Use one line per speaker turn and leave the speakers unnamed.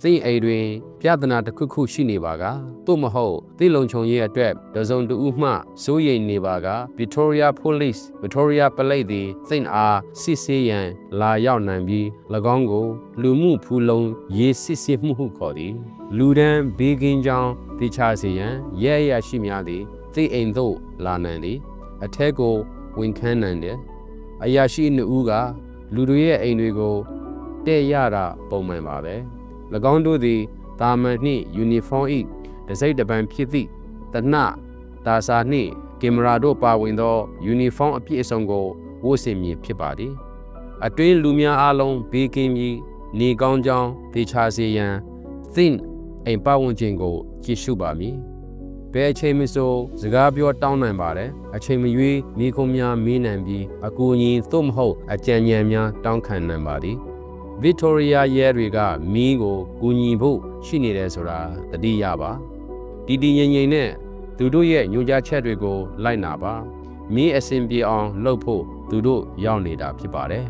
သိအိတွင်ပြဿနာတစ်ခုခုရှိနေပါကသို့မဟုတ်သိလုံခြုံရေးအတွက်တစုံတဦးမှစိုးရိမ်နေပါက Victoria Police Victoria Police သည်သိအားစစ်ဆေးရန်လာရောက်နိုင်ပြီး၎င်းကိုလူမှုဖူလုံရေးစစ်ဆေးမှုဟုခေါ်သည်လူဒန်းဘေးကင်းကြောင်းသိချစေရန်ရဲရရှိများသည်သိအိမ်သို့လာနိုင်သည်အထက်ကိုဝင်ခန်းနိုင်တယ်အရာရှိနှစ်ဦးကလူတွေရဲ့အိမ်တွေကိုတဲ့ရတာပုံမှန်ပါပဲ၎င်းတို့သည်တာမန်နှင့်ယူနီဖောင်း၏တစိမ့်တပံဖြစ်သည့်တနတာစာနှင့်ကင်မရာတို့ပါဝင်သောယူနီဖောင်းအပြည့်အစုံကိုဝတ်ဆင်မည်ဖြစ်ပါသည်အတွင်းလူများအားလုံးဘေးကင်းပြီးနေကောင်းကြောင်းသေချာစေရန်သင်အိမ်ပတ်ဝန်းကျင်ကိုကြည့်ရှုပါမည်ဘယ်အချိန်မှဆိုစကားပြောတောင်းနိုင်ပါတယ်အချိန်မရွေးမိခုံးများမေးနိုင်ပြီးအကူအညီသို့မဟုတ်အကြံဉာဏ်များတောင်းခံနိုင်ပါသည်ဗစ်တိုးရီးယားရဲတွေကမီးကိုကူညီဖို့ရှိနေတယ်ဆိုတာသတိရပါတည်တည်ငြိမ်ငြိမ်နဲ့သူတို့ရဲ့ညွှန်ကြားချက်တွေကိုလိုက်နာပါမီးအဆင်ပြေအောင်လုပ်ဖို့သူတို့ရောက်နေတာဖြစ်ပါတယ်